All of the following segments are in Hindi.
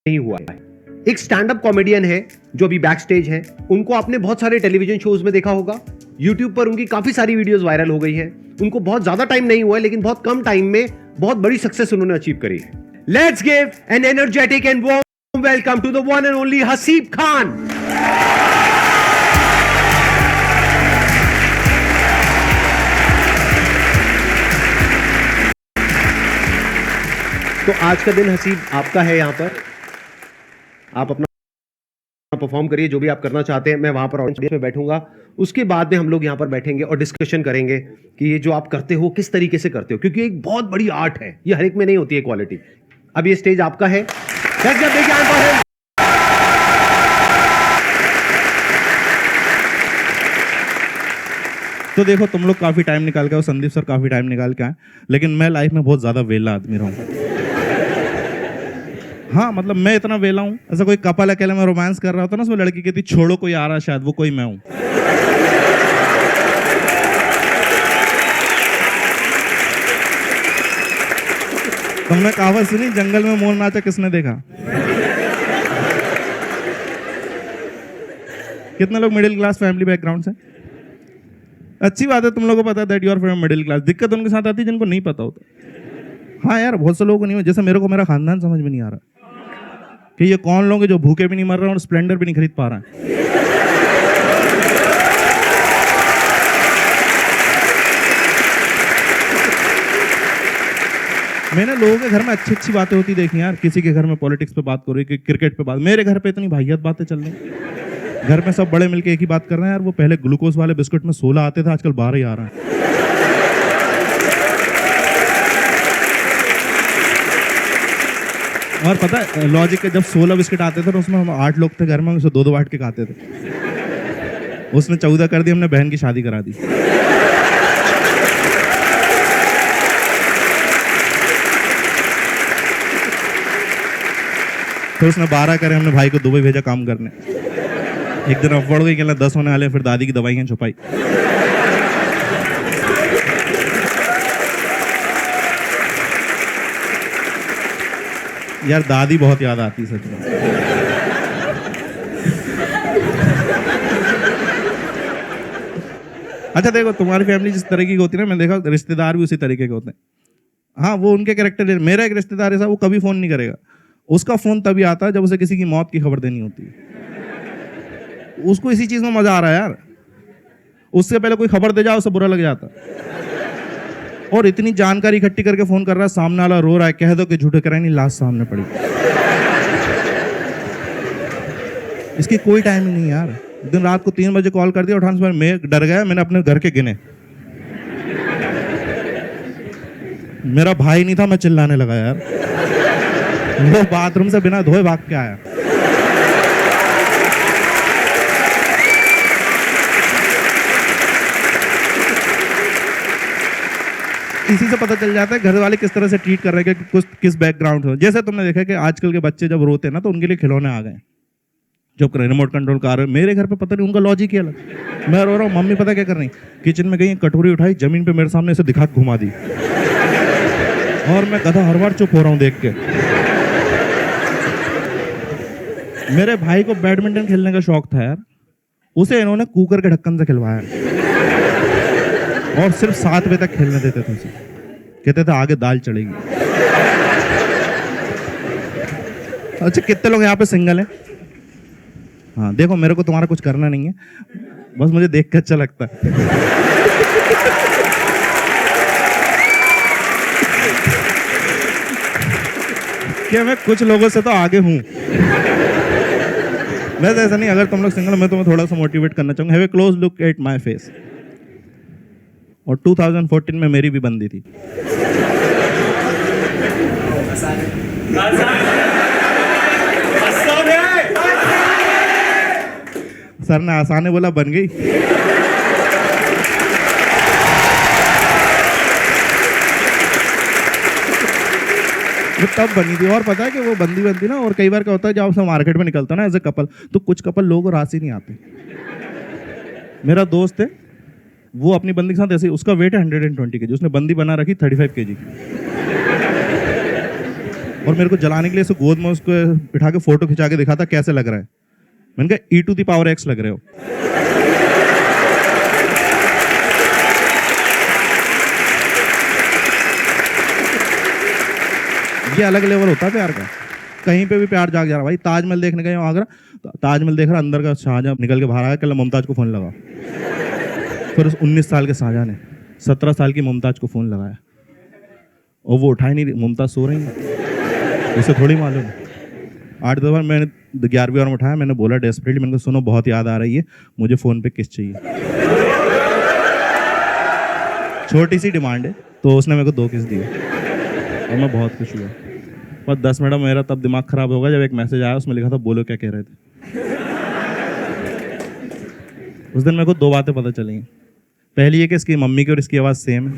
नहीं हुआ है। एक स्टैंड अप कॉमेडियन है जो अभी बैक स्टेज है, उनको आपने बहुत सारे टेलीविजन शोज में देखा होगा, यूट्यूब पर उनकी काफी सारी वीडियोस वायरल हो गई है। उनको बहुत ज्यादा टाइम नहीं हुआ है, लेकिन बहुत कम टाइम में बहुत बड़ी सक्सेस उन्होंने अचीव करी है। Let's give an energetic and warm welcome to the one and only Haseeb Khan. तो आज का दिन हसीब आपका है, यहां पर आप अपना परफॉर्म करिए, जो भी आप करना चाहते हैं। मैं वहां पर ऑडियंस में बैठूंगा, उसके बाद में हम लोग यहां पर बैठेंगे और डिस्कशन करेंगे कि ये जो आप करते हो किस तरीके से करते हो, क्योंकि एक बहुत बड़ी आर्ट है, ये हर एक में नहीं होती है क्वालिटी। अब ये स्टेज आपका है। तो देखो, तुम लोग काफी टाइम निकाल के और संदीप सर काफी टाइम निकाल के आए, लेकिन मैं लाइफ में बहुत ज्यादा वेला आदमी रहा हूं। हाँ, मतलब मैं इतना वेला हूँ, ऐसा कोई कपल अकेले में रोमांस कर रहा होता ना, उसमें लड़की कहती छोड़ो कोई आ रहा, शायद वो कोई मैं हूँ। तुमने कहावत सुनी, जंगल में मोर नाचा किसने देखा? कितने लोग मिडिल क्लास फैमिली बैकग्राउंड से? अच्छी बात है, तुम लोगों को पता है that you are from middle class. दिक्कत उनके साथ आती है जिनको नहीं पता होता। हाँ यार, बहुत से लोगों को नहीं, जैसे मेरे को मेरा खानदान समझ में नहीं आ रहा कि ये कौन लोग हैं जो भूखे भी नहीं मर रहे और स्प्लेंडर भी नहीं खरीद पा रहे हैं। मैंने लोगों के घर में अच्छी अच्छी बातें होती देखी यार, किसी के घर में पॉलिटिक्स पे बात करो, क्रिकेट पे बात। मेरे घर पे इतनी वाहियात बातें चल रही, घर में सब बड़े मिलके एक ही बात कर रहे हैं यार। वो पहले ग्लूकोज वाले बिस्कुट में 16 आते थे, आजकल 12 ही आ रहा है। और पता है लॉजिक है, जब 16 बिस्किट आते थे तो उसमें हम 8 लोग थे घर में, उसे 2-2 बांट के खाते थे। उसने 14 कर दी, हमने बहन की शादी करा दी। तो उसने 12 करे, हमने भाई को दुबई भेजा काम करने। एक दिन अफवाड़ गई, कहना 10 होने वाले, फिर दादी की दवाइयां छुपाई। यार दादी बहुत याद आती सच में। अच्छा देखो, तुम्हारी फैमिली जिस तरह की होती है ना, मैं देखा रिश्तेदार भी उसी तरीके के होते हैं। हाँ, वो उनके कैरेक्टर। मेरा एक रिश्तेदार ऐसा, वो कभी फोन नहीं करेगा। उसका फोन तभी आता है जब उसे किसी की मौत की खबर देनी होती है। उसको इसी चीज में मजा आ रहा है यार। उससे पहले कोई खबर दे जाओ उसे बुरा लग जाता। और इतनी जानकारी इकट्ठी करके फोन कर रहा है, सामने वाला रो रहा है, कह दो कि झूठे कराए नहीं, लाश सामने पड़ी। इसकी कोई टाइमिंग नहीं यार। दिन रात को 3 बजे कॉल कर दिया, उठाने से मैं डर गया, मैंने अपने घर के गिने। मेरा भाई नहीं था, मैं चिल्लाने लगा यार। वो बाथरूम से बिना धोए भाग के आया। इसी से पता चल जाता है घर वाले किस तरह से ट्रीट कर रहे हैं, कि किस बैकग्राउंड से। जैसे तुमने देखा कि आजकल के बच्चे जब रोते हैं ना, तो उनके लिए खिलौने आ गए, जो रिमोट कंट्रोल कार है। मेरे घर पे पता नहीं, उनका लॉजिक ही अलग। मैं रो रहा हूँ, मम्मी पता क्या कर रही, किचन में गई, कटोरी उठाई, जमीन पे मेरे सामने ऐसे दिखा के घुमा दी। और मैं गधा हर बार चुप हो रहा हूँ देख के। मेरे भाई को बैडमिंटन खेलने का शौक था यार, उसे इन्होंने कुकर के ढक्कन से खिलवाया और सिर्फ 7 बजे तक खेलने देते थे उसे। कहते थे आगे दाल चढ़ेगी। अच्छा, कितने लोग यहाँ पे सिंगल हैं? हाँ देखो, मेरे को तुम्हारा कुछ करना नहीं है, बस मुझे देख के अच्छा लगता है। कि मैं कुछ लोगों से तो आगे हूँ। वैसे ऐसा नहीं, अगर तुम लोग सिंगल, मैं तुम्हें थोड़ा सा मोटिवेट करना चाहूंगा। Have a close look at my face. और 2014 में मेरी भी बंदी थी। सर ने आसान है बोला, बन गई। वो तब बनी थी। और पता है कि वो बंदी ना, और कई बार क्या होता है जब आप मार्केट में निकलता है ना एज ए कपल, तो कुछ कपल लोगों को रास ही नहीं आते। मेरा दोस्त है, वो अपनी बंदी के साथ ऐसे, उसका वेट है 120 kg, उसने बंदी बना रखी 35 kg की। और मेरे को जलाने के लिए गोद में उसको बिठा के फोटो खिंचा के दिखाता कैसे लग रहा है। मैंने कहा e⁻x लग रहे हो। ये अलग लेवल होता है प्यार का। कहीं पे भी प्यार जाग जा रहा भाई। ताजमहल देखने गए आगरा, ताजमहल देख रहा, अंदर का शाहजहां निकल के बाहर आया, कल मुमताज को फोन लगा। फिर उस 19 साल के शाहजहां ने 17 साल की मुमताज को फोन लगाया और वो उठाई नहीं रही। मुमताज सो रही है, उसे थोड़ी मालूम। 8 बार मैंने 11वीं बार में उठाया, मैंने बोला डेस्परेटली, मैंने कहा सुनो बहुत याद आ रही है, मुझे फ़ोन पे किस चाहिए। छोटी सी डिमांड है, तो उसने मेरे को 2 किस दिए और मैं बहुत खुश हुआ। पर 10 मिनट मेरा तब दिमाग खराब होगा जब एक मैसेज आया, उसमें लिखा था बोलो क्या कह रहे थे। उस दिन मेरे को 2 बातें पता चली। पहली है कि इसकी मम्मी की और इसकी आवाज़ सेम है।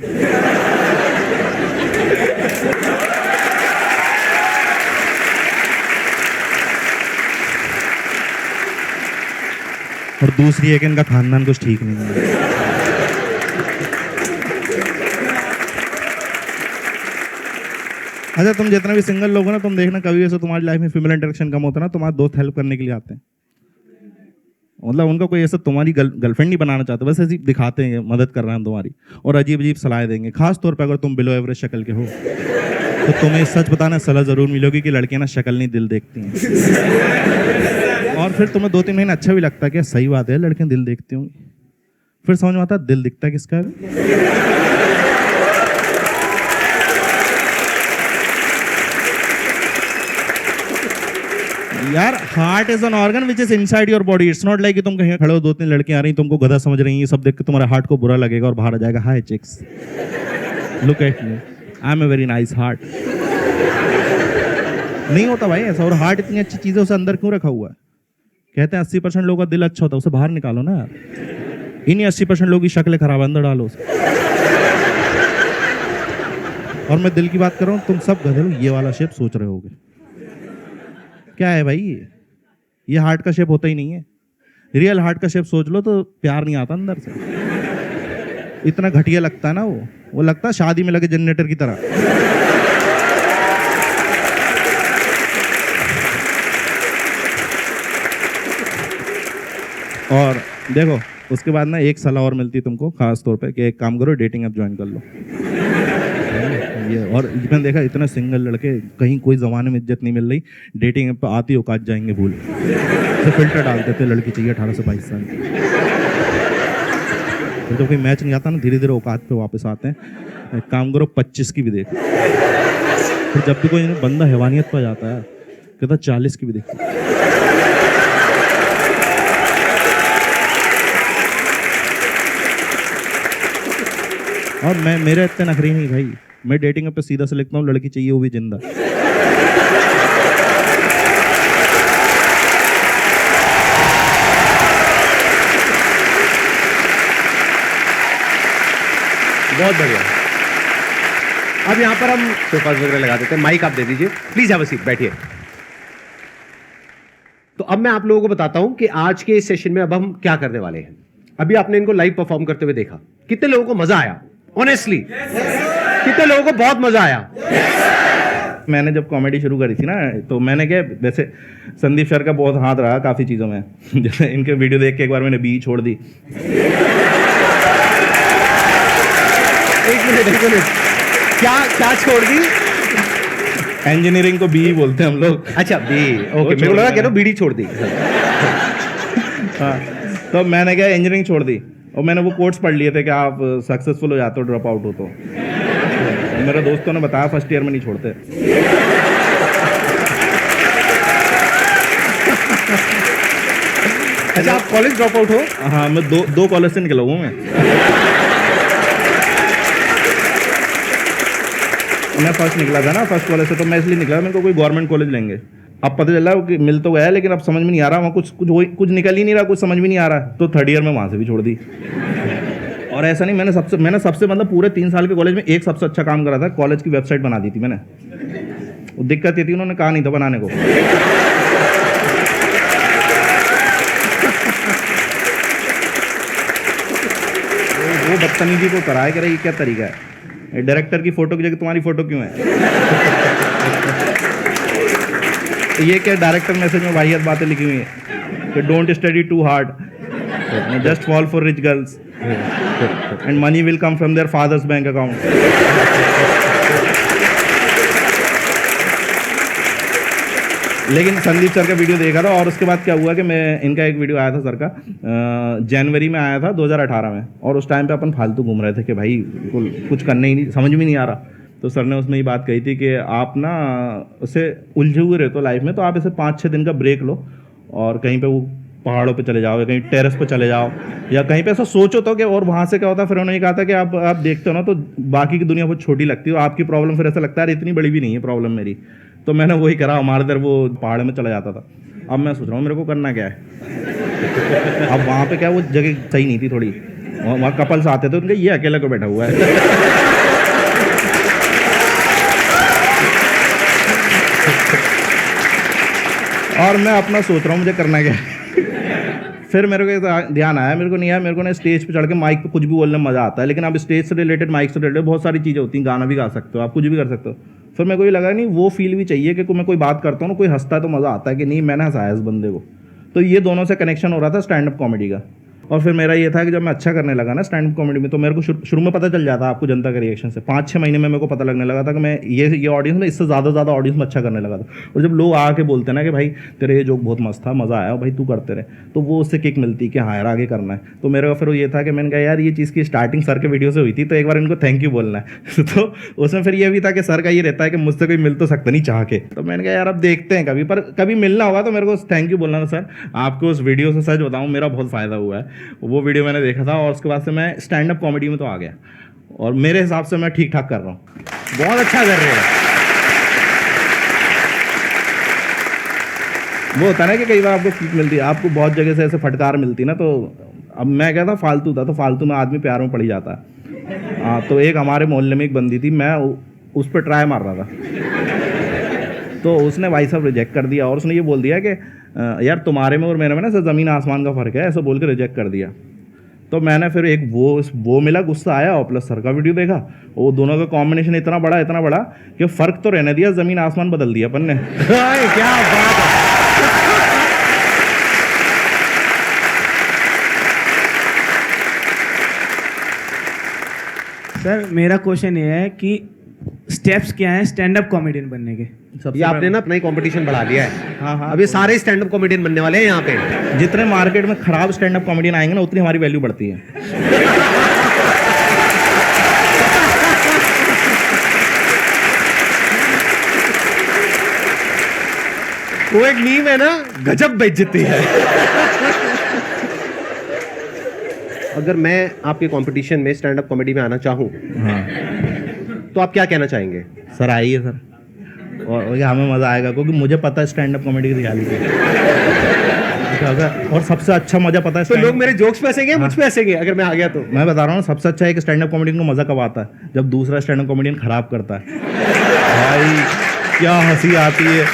और दूसरी है कि इनका खानदान कुछ ठीक नहीं है। अच्छा, तुम जितना भी सिंगल लोग हो ना, तुम देखना कभी ऐसे तुम्हारी लाइफ में फीमेल इंटरेक्शन कम होता है ना, तुम्हारे दोस्त हेल्प करने के लिए आते हैं। मतलब उनका कोई ऐसा तुम्हारी गर्लफ्रेंड नहीं बनाना चाहते, बस ऐसे दिखाते हैं मदद कर रहे हैं तुम्हारी, और अजीब अजीब सलाह देंगे। खास तौर पर अगर तुम बिलो एवरेज शक्ल के हो तो तुम्हें सच बताना सलाह जरूर मिलेगी कि लड़कियां ना शक्ल नहीं दिल देखती हैं। और फिर तुम्हें 2-3 महीने अच्छा भी लगता है कि सही बात है, लड़कियां दिल देखती होंगी। फिर समझ में आता है दिल दिखता है किसका है। यार heart is an organ which is inside your body. It's not like कि तुम कहीं खड़े हो, 2-3 लड़कियां आ रही तुमको गधा समझ रही हैं, ये सब देख के तुम्हारे हार्ट को बुरा लगेगा और बाहर आ जाएगा hi chicks look at me, I am a very nice heart. नहीं होता भाई ऐसा। और हार्ट इतनी अच्छी चीज है, उसे अंदर क्यों रखा हुआ है? कहते हैं 80% लोगों का दिल अच्छा होता है, उसे बाहर निकालो ना यार। इन्हीं 80% लोगों की शक्लें खराब, अंदर डालो उसे। और मैं दिल की बात कर रहा हूँ, तुम सब गधे लोग ये वाला शेप सोच रहे होगे। क्या है भाई ये हार्ट का शेप होता ही नहीं है। रियल हार्ट का शेप सोच लो तो प्यार नहीं आता अंदर से। इतना घटिया लगता है ना वो लगता है शादी में लगे जनरेटर की तरह। और देखो उसके बाद ना एक सलाह और मिलती है तुमको खास तौर पे कि एक काम करो, डेटिंग ऐप ज्वाइन कर लो। ये और मैंने देखा इतने सिंगल लड़के, कहीं कोई ज़माने में इज्जत नहीं मिल रही, डेटिंग ऐप पे आती औकात जाएंगे भूल। तो फिल्टर डाल देते लड़की चाहिए 18 से 22 साल। फिर तो कोई मैच नहीं आता ना, धीरे धीरे औकात पे वापस आते हैं। एक काम करो 25 की भी देख। फिर जब भी कोई बंदा हैवानियत पर जाता है कहता 40 की भी देख। और मेरे इतने नखरी नहीं भाई, मैं डेटिंग पे सीधा से लिखता हूँ लड़की चाहिए वो भी जिंदा। बहुत बढ़िया। अब यहाँ पर हम सोफाज वगैरह लगा देते हैं। माइक आप दे दीजिए प्लीज, हैव अ सीट, बैठिए। तो अब मैं आप लोगों को बताता हूं कि आज के इस सेशन में अब हम क्या करने वाले हैं। अभी आपने इनको लाइव परफॉर्म करते हुए देखा, कितने लोगों को मजा आया? ऑनेस्टली कितने लोगों को बहुत मजा आया? मैंने जब कॉमेडी शुरू करी थी ना, तो मैंने क्या, वैसे संदीप सर का बहुत हाथ रहा काफ़ी चीज़ों में। जैसे इनके वीडियो देख के एक बार मैंने बी छोड़ दी। एक मिनट, क्या छोड़ दी? इंजीनियरिंग को बी बोलते हैं हम लोग। अच्छा बी, ओके। मेरे को लगा कह रहा बीड़ी छोड़ दी। हाँ, तो मैंने क्या इंजीनियरिंग छोड़ दी और मैंने वो कोट्स पढ़ लिए थे कि आप सक्सेसफुल हो जाते हो ड्रॉप आउट हो तो मेरे दोस्तों ने बताया फर्स्ट ईयर में नहीं छोड़ते। अच्छा, आप कॉलेज ड्रॉप आउट हो? हाँ, मैं दो कॉलेज से निकला हूँ मैं फर्स्ट निकला था ना, फर्स्ट कॉलेज से, तो मैं इसलिए निकला मेरे को कोई गवर्नमेंट कॉलेज लेंगे। अब पता चला कि मिल तो गया लेकिन अब समझ में नहीं आ रहा, वहाँ कुछ निकल ही नहीं रहा, कुछ समझ में नहीं आ रहा, तो थर्ड ईयर में वहाँ से भी छोड़ दी। और ऐसा नहीं, मैंने सबसे मतलब पूरे 3 साल के कॉलेज में एक सबसे अच्छा काम करा था, कॉलेज की वेबसाइट बना दी थी मैंने। वो दिक्कत ये थी, उन्होंने कहा नहीं था बनाने को। वो बदतमीजी को कराए करे, ये क्या तरीका है? डायरेक्टर की फोटो की जगह तुम्हारी फोटो क्यों है? ये क्या डायरेक्टर मैसेज में वाहियात बातें लिखी हुई है कि don't study too hard, just fall for rich girls and money will come from their fathers bank account. लेकिन संदीप सर का वीडियो देखा था और उसके बाद क्या हुआ कि मैं इनका एक वीडियो आया था सर का जनवरी में आया था 2018 में, और उस टाइम पे अपन फालतू घूम रहे थे कि भाई कुछ करने ही नहीं, समझ में नहीं आ रहा। तो सर ने उसमें ये बात कही थी कि आप ना उसे उलझे हुए रहते हो लाइफ में, तो आप इसे 5-6 दिन का ब्रेक लो और कहीं पे वो पहाड़ों पे चले जाओ या कहीं टेरेस पे चले जाओ या कहीं पे ऐसा सोचो तो कि, और वहाँ से क्या होता है, फिर उन्होंने कहा था कि आप देखते हो ना तो बाकी की दुनिया बहुत छोटी लगती है और आपकी प्रॉब्लम फिर ऐसा लगता है इतनी बड़ी भी नहीं है प्रॉब्लम मेरी। तो मैंने वही करा, हमारे इधर वो पहाड़ में चला जाता था। अब मैं सोच रहा हूँ मेरे को करना क्या है। अब वहाँ पे क्या वो जगह सही नहीं थी थोड़ी, वहाँ कपल्स आते थे, उनका ये अकेला को बैठा हुआ है। और मैं अपना सोच रहा हूँ मुझे करना क्या है। फिर मेरे को ध्यान आया, मेरे को नहीं आया, मेरे को ना स्टेज पे चढ़ के माइक पे कुछ भी बोलने में मज़ा आता है, लेकिन अब स्टेज से रिलेटेड, माइक से रिलेटेड बहुत सारी चीज़ें होती हैं, गाना भी गा सकते हो आप, कुछ भी कर सकते हो। फिर मेरे को ये लगा नहीं वो फील भी चाहिए कि मैं कोई बात करता हूँ ना, कोई हंसता है तो मज़ा आता है कि नहीं मैंने हंसाया इस बंदे को। तो ये दोनों से कनेक्शन हो रहा था स्टैंड अप कॉमेडी का। और फिर मेरा ये था कि जब मैं अच्छा करने लगा ना स्टैंड अप कॉमेडी में, तो मेरे को शुरू में पता चल जाता आपको जनता के रिएक्शन से। 5-6 महीने में मेरे को पता लगने लगा था कि मैं ये ऑडियंस में इससे ज़्यादा ऑडियंस में अच्छा करने लगा था। और जब लोग आके बोलते हैं ना कि भाई तेरे ये जोक बहुत मस्त था, मज़ा आया, भाई तू करते रहे, तो वो उससे किक मिलती कि हाँ यार आगे करना है। तो मेरे को फिर ये था कि मैंने कहा यार ये चीज़ की स्टार्टिंग सर के वीडियो से हुई थी, तो एक बार इनको थैंक यू बोलना है। तो उसमें फिर ये भी था कि सर का ये रहता है कि मुझसे कोई मिल तो सकता नहीं चाह के। तो मैंने कहा यार अब देखते हैं कभी, पर कभी मिलना होगा तो मेरे को थैंक यू बोलना था सर। आपको उस वीडियो से सच बताऊँ मेरा बहुत फ़ायदा हुआ है। वो वीडियो मैंने देखा था और उसके बाद से मैं स्टैंड अप कॉमेडी में तो आ गया, और मेरे हिसाब से मैं ठीक ठाक कर रहा हूँ, बहुत अच्छा कर रहे हैं। वो होता है ना कि कई बार आपको किक मिलती है, आपको बहुत जगह से ऐसे फटकार मिलती है ना, तो अब मैं क्या था फालतू था, तो फालतू में आदमी प्यार में पड़ जाता है। हाँ, तो एक हमारे मोहल्ले में एक बंदी थी, मैं उस पर ट्राई मार रहा था, तो उसने भाई साहब रिजेक्ट कर दिया और उसने ये बोल दिया कि यार तुम्हारे में और मेरे में ना सर ज़मीन आसमान का फ़र्क है, ऐसा बोल के रिजेक्ट कर दिया। तो मैंने फिर एक वो मिला, गुस्सा आया, और प्लस सर का वीडियो देखा, वो दोनों का कॉम्बिनेशन इतना बड़ा कि फ़र्क तो रहने दिया, ज़मीन आसमान बदल दिया अपन ने। क्या बात है। सर मेरा क्वेश्चन ये है कि स्टेप्स क्या हैं स्टैंड अप कॉमेडियन बनने के? ये आपने ना अपना ही कंपटीशन बढ़ा लिया है। हाँ, अब ये सारे स्टैंड अप कॉमेडियन बनने वाले हैं यहाँ पे। जितने मार्केट में खराब स्टैंड अप कॉमेडियन आएंगे ना, उतनी हमारी वैल्यू बढ़ती है। वो एक मीम है ना, गजब बेइज्जती है। अगर मैं आपके कंपटीशन में स्टैंड अप कॉमेडी में आना चाहूँ, हाँ तो आप क्या कहना चाहेंगे? सर आइए सर, और हमें मज़ा आएगा, क्योंकि मुझे पता है स्टैंड अप कॉमेडी की रियलिटी और सबसे अच्छा मज़ा पता है। तो लोग मेरे जोक्स पे हंसेंगे, मुझ पे हंसेंगे अगर मैं आ गया तो? मैं बता रहा हूँ सबसे अच्छा है कि स्टैंड अप कॉमेडियन को मज़ा कब आता है, जब दूसरा स्टैंड अप कॉमेडियन खराब करता है। भाई क्या हंसी आती है,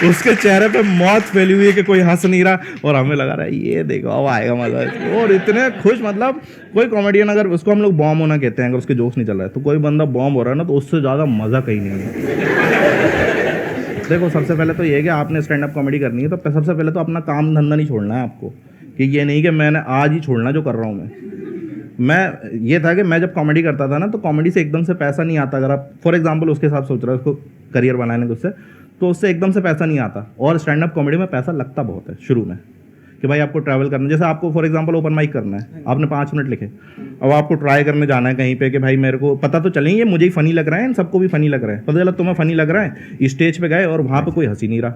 उसके चेहरे पे मौत फैली हुई है कि कोई हंस नहीं रहा, और हमें लगा रहा है ये देखो अब आएगा मजा। और इतने खुश, मतलब कोई कॉमेडियन अगर उसको हम लोग बॉम्ब होना कहते हैं, अगर उसके जोक्स नहीं चल रहा है, तो कोई बंदा बॉम्ब हो रहा है ना, तो उससे ज़्यादा मज़ा कहीं नहीं है। देखो सबसे पहले तो ये है कि आपने स्टैंड अप कॉमेडी करनी है, तो सबसे पहले तो अपना काम धंधा नहीं छोड़ना है आपको, कि ये नहीं कि मैंने आज ही छोड़ना जो कर रहा हूँ मैं ये था कि मैं जब कॉमेडी करता था ना, तो कॉमेडी से एकदम से पैसा नहीं आता। अगर आप फॉर एग्जांपल उसके हिसाब सोच रहे हो उसको करियर बनाने के उससे, तो उससे एकदम से पैसा नहीं आता। और स्टैंड अप कॉमेडी में पैसा लगता बहुत है शुरू में, कि भाई आपको ट्रैवल करना, जैसे आपको फॉर एग्जांपल ओपन माइक करना है, आपने 5 मिनट लिखे, अब आपको ट्राई करने जाना है कहीं पे कि भाई मेरे को पता तो चलेंगे मुझे ही फनी लग रहा है, इन सबको भी फनी लग रहा है, पता चला तुम्हें फनी लग रहा है, स्टेज पे गए और वहाँ पे कोई हंसी नहीं रहा।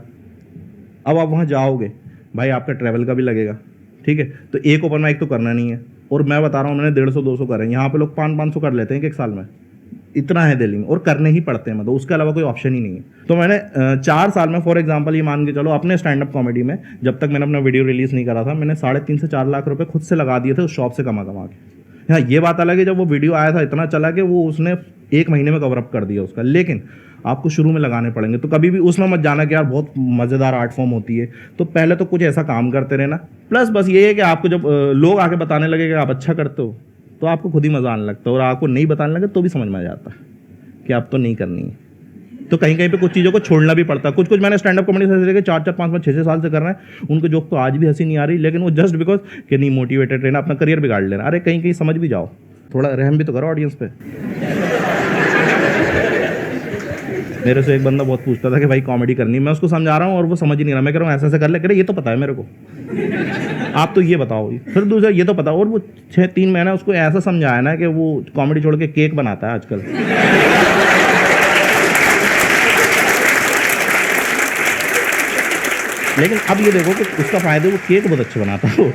अब आप वहाँ जाओगे, भाई आपका ट्रैवल का भी लगेगा, ठीक है, तो एक ओपन माइक तो करना नहीं है। और मैं बता रहा हूँ मैंने 150-200 करे, यहाँ पे लोग 500-500 कर लेते हैं एक साल में, इतना है दिल्ली में, और करने ही पड़ते हैं, मतलब उसके अलावा कोई ऑप्शन ही नहीं है। तो मैंने 4 साल में फॉर एग्जांपल ये मान के चलो, अपने स्टैंड अप कॉमेडी में जब तक मैंने अपना वीडियो रिलीज़ नहीं करा था, मैंने 3.5 से 4 लाख रुपए खुद से लगा दिए थे उस शॉप से कमा के। हाँ, ये बात अलग है जब वो वीडियो आया था इतना चला कि वो उसने 1 महीने में कवर अप कर दिया उसका, लेकिन आपको शुरू में लगाने पड़ेंगे। तो कभी भी उसमें मत जाना कि यार बहुत मज़ेदार आर्ट फॉर्म होती है, तो पहले तो कुछ ऐसा काम करते रहना। प्लस बस ये है कि आपको जब लोग आके बताने लगे कि आप अच्छा करते हो, तो आपको खुद ही मज़ा आने लगता है, और आपको नहीं बताने लगे तो भी समझ में आ जाता है कि आप तो नहीं करनी है। तो कहीं कहीं पे कुछ चीज़ों को छोड़ना भी पड़ता है। कुछ कुछ मैंने स्टैंड अप कॉमेडी से लेकर 4-4, 5-5, 6-6 साल से कर रहे हैं, उनके जोक तो आज भी हंसी नहीं आ रही, लेकिन वो जस्ट बिकॉज कि नहीं मोटिवेटेड रहना, अपना करियर बिगाड़ लेना। अरे कहीं कहीं समझ भी जाओ, थोड़ा रहम भी तो करो ऑडियंस पे। मेरे से एक बंदा बहुत पूछता था कि भाई कॉमेडी करनी है, मैं उसको समझा रहा हूँ और वो समझ ही नहीं रहा। मैं कह रहा हूँ ऐसा ऐसा कर ले, कह रहे ये तो पता है मेरे को, आप तो ये बताओ। फिर दूसरा ये तो पता, और वो 6-3 महीना उसको ऐसा समझाया ना कि वो कॉमेडी छोड़ के केक बनाता है आजकल। लेकिन अब ये देखो कि उसका फायदा, वो केक बहुत अच्छे बनाता है।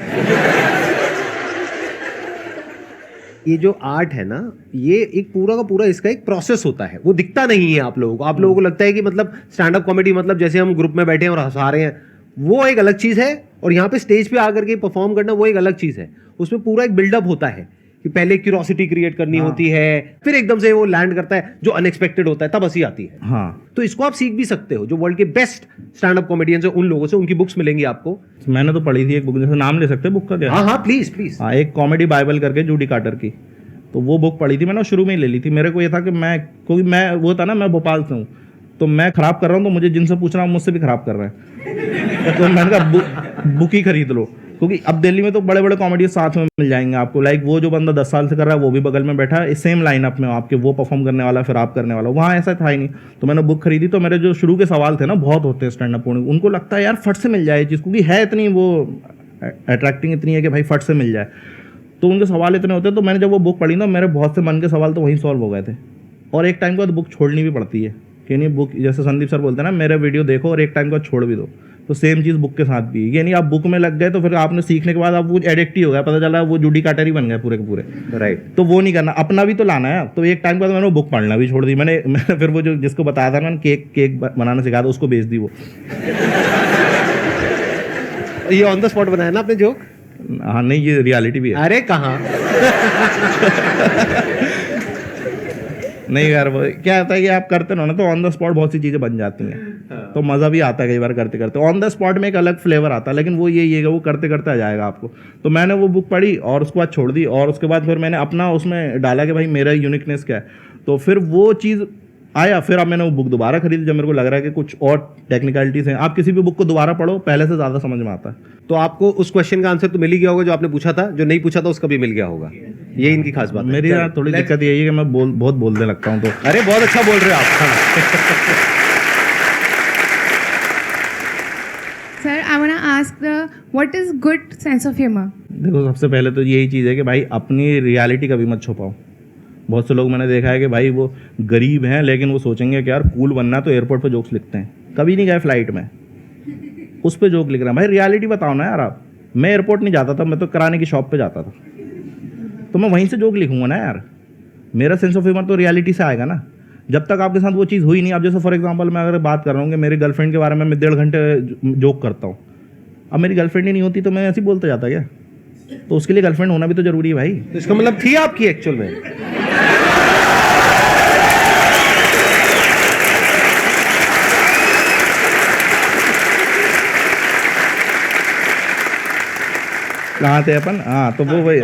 ये जो आर्ट है ना, ये एक पूरा का पूरा इसका एक प्रोसेस होता है, वो दिखता नहीं है आप लोगों को। आप लोगों को लगता है कि मतलब स्टैंड अप कॉमेडी मतलब जैसे हम ग्रुप में बैठे हैं और हंसा रहे हैं, वो एक अलग चीज है, और यहाँ पे स्टेज पे आकर के परफॉर्म करना वो एक अलग चीज है। उसमें पूरा एक बिल्डअप होता है कि पहले क्यूरोसिटी क्रिएट करनी होती है, फिर एकदम से वो लैंड करता है जो अनएक्सपेक्टेड होता है, तब हंसी आती है। हाँ, तो इसको आप सीख भी सकते हो, जो वर्ल्ड के बेस्ट स्टैंड अप कॉमेडियंस है उन लोगों से, उनकी बुक्स मिलेंगी आपको। मैंने तो पढ़ी थी एक बुक, जैसे नाम ले सकते हैं बुक का क्या? हाँ हाँ प्लीज प्लीज। हाँ, एक कॉमेडी बाइबल करके जूडी कार्टर की, तो वो बुक पढ़ी थी मैंने, शुरू में ही ले ली थी। मेरे को ये था कि मैं, क्योंकि मैं वो था ना, मैं भोपाल से हूँ, तो मैं खराब कर रहा हूँ, तो मुझे जिनसे पूछना हूँ मुझसे भी खराब कर रहे हैं। तो मैंने कहा बुक ही खरीद लो, क्योंकि अब दिल्ली में तो बड़े बड़े कॉमेडी साथ में मिल जाएंगे आपको। लाइक वो जो बंदा 10 साल से कर रहा है वो भी बगल में बैठा है, सेम लाइनअप में आपके, वो परफॉर्म करने वाला फिर आप करने वाला। वहाँ ऐसा था ही नहीं, तो मैंने बुक खरीदी। तो मेरे जो शुरू के सवाल थे ना, बहुत होते हैं स्टैंड अप, उनको लगता है यार फट से मिल जाए चीज़, क्योंकि है इतनी वो अट्रैक्टिंग इतनी है कि भाई फट से मिल जाए, तो उनके सवाल इतने होते हैं। तो मैंने जब वो बुक पढ़ी ना, मेरे बहुत से मन के सवाल तो वहीं सॉल्व हो गए थे। और एक टाइम के बाद बुक छोड़नी भी पड़ती है कि नहीं, बुक जैसे संदीप सर बोलते हैं ना, मेरे वीडियो देखो और एक टाइम के बाद छोड़ भी दो। तो सेम चीज़ बुक के साथ भी, ये नहीं आप बुक में लग गए तो फिर आपने सीखने के बाद आप वो एडिक्ट ही हो गया, पता चला वो जूडी काटर ही बन गए पूरे के पूरे। राइट। तो वो नहीं करना, अपना भी तो लाना है। तो एक टाइम के बाद मैंने वो बुक पढ़ना भी छोड़ दी। मैंने फिर वो जो जिसको बताया था मैंने केक बनाना सिखाया था, उसको बेच दी वो। ये ऑन द स्पॉट बनाया ना आपने जोक? हाँ नहीं, ये रियलिटी भी है। अरे कहाँ। नहीं यार, वो क्या होता है कि आप करते हो ना, तो ऑन द स्पॉट बहुत सी चीज़ें बन जाती हैं, तो मज़ा भी आता है कई बार करते करते। ऑन द स्पॉट में एक अलग फ्लेवर आता है, लेकिन वो ये है कि वो करते करते आ जाएगा आपको। तो मैंने वो बुक पढ़ी और उसके बाद छोड़ दी, और उसके बाद फिर मैंने अपना उसमें डाला कि भाई मेरा यूनिकनेस क्या है। तो फिर वो चीज़ आया, फिर अब मैंने वो बुक दोबारा खरीदी जब मेरे को लग रहा है कि कुछ और टेक्निकलिटीज़ हैं। आप किसी भी बुक को दोबारा पढ़ो, पहले से ज़्यादा समझ में आता है। तो आपको उस क्वेश्चन का आंसर तो मिल ही गया होगा जो आपने पूछा था, जो नहीं पूछा था उसका भी मिल गया होगा। ये इनकी खास बात है। मेरी यार थोड़ी दिक्कत यही है कि मैं बहुत बोलने लगता हूँ। तो अरे बहुत अच्छा बोल रहे हो आप। हाँ। Sir, I want to ask what is good sense of humor? देखो, सबसे पहले तो यही चीज़ है कि भाई अपनी रियलिटी कभी मत छुपाओ। बहुत से लोग मैंने देखा है कि भाई वो गरीब हैं, लेकिन वो सोचेंगे कि यार कूल बनना है तो एयरपोर्ट पे जोक्स लिखते हैं। कभी नहीं गए फ्लाइट में, उस पे जोक लिख रहे हैं। भाई रियलिटी बताओ ना यार आप। मैं एयरपोर्ट नहीं जाता था, मैं तो कराने की शॉप पे जाता था, तो मैं वहीं से जोक लिखूंगा ना यार। मेरा सेंस ऑफ ह्यूमर तो रियलिटी से आएगा ना। जब तक आपके साथ वो चीज़ हुई नहीं, आप जैसे फॉर एग्जांपल मैं अगर बात कर रहा हूँ कि मेरी गर्लफ्रेंड के बारे में मैं 1.5 घंटे जोक करता हूँ, अब मेरी गर्लफ्रेंड ही नहीं होती तो मैं ऐसे ही बोलता जाता क्या? तो उसके लिए गर्लफ्रेंड होना भी तो जरूरी है भाई। तो इसका मतलब थी आपकी एक्चुअल में? कहाँ थे अपन? हाँ, तो वो वही,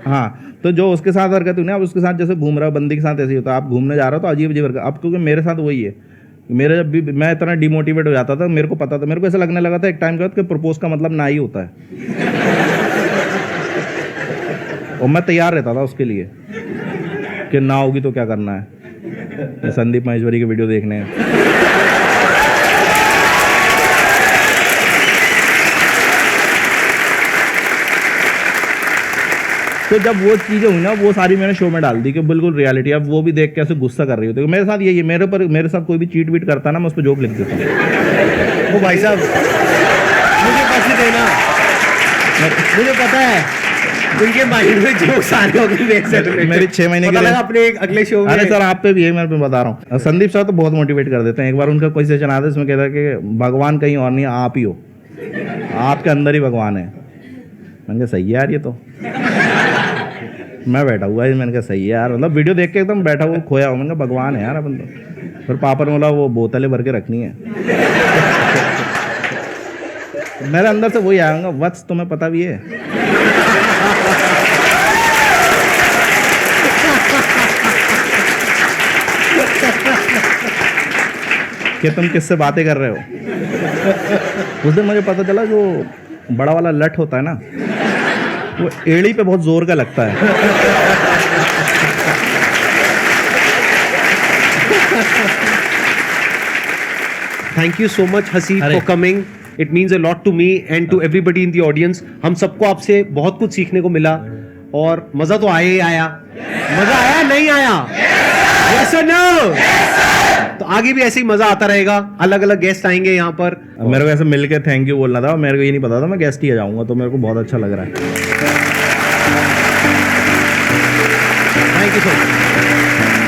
हाँ, तो जो उसके साथ हरकत हुई ना, अब उसके साथ जैसे घूम रहा है बंदी के साथ ऐसे ही होता है। आप घूमने जा रहे हो तो अजीब अजीब हरकत। अब क्योंकि मेरे साथ वही है, मेरे जब भी मैं इतना डिमोटिवेट हो जाता था, मेरे को पता था, मेरे को ऐसा लगने लगा था एक टाइम के बाद कि प्रपोज का मतलब ना ही होता है। और मैं तैयार रहता था उसके लिए कि ना होगी तो क्या करना है, संदीप महेश्वरी के वीडियो देखने हैं। तो जब वो चीज़ें हुई ना, वो सारी मैंने शो में डाल दी कि बिल्कुल रियलिटी। अब वो भी देख के ऐसे गुस्सा कर रही होती है। मेरे साथ यही है, मेरे साथ कोई भी चीट वीट करता ना, मैं उस पर जोक लिख देता हूँ। वो भाई साहब मुझे पैसे देना, मुझे पता है उनके माइंड में जोक्स आ रहे होंगे। मेरी 6 महीने के लिए अपने अगले शो में। अरे सर, आप पे भी यही मैं बता रहा हूँ। संदीप सर तो बहुत मोटिवेट कर देते हैं। एक बार उनका कोई सेशन आता है, इसमें कहता है कि भगवान कहीं और नहीं, आप ही हो, आपके अंदर ही भगवान है। मैंने कहा सही है यार, ये तो मैं बैठा हुआ है। मैंने कहा सही है यार, मतलब वीडियो देख के एकदम बैठा हुआ खोया हूँ। मैंने कहा भगवान है यार अपन तो। फिर पापा ने बोला वो बोतलें भर के रखनी है। मेरे अंदर से वही आऊँगा, वत्स तुम्हें पता भी है। कि तुम किससे बातें कर रहे हो। उस दिन मुझे पता चला जो बड़ा वाला लठ होता है ना, वो एड़ी पे बहुत जोर का लगता है। Thank you so much Haseeb अरे। For coming, it means a lot to me and to everybody in the audience. हम सबको आपसे बहुत कुछ सीखने को मिला और मजा तो आया ही आया। मजा आया नहीं आया? यस और नो? तो आगे भी ऐसे ही मजा आता रहेगा, अलग अलग गेस्ट आएंगे यहाँ पर। मेरे को ऐसे मिल के थैंक यू बोलना था, मेरे को ये नहीं पता था मैं गेस्ट ही आ जाऊंगा, तो मेरे को बहुत अच्छा लग रहा है। Thank you so much.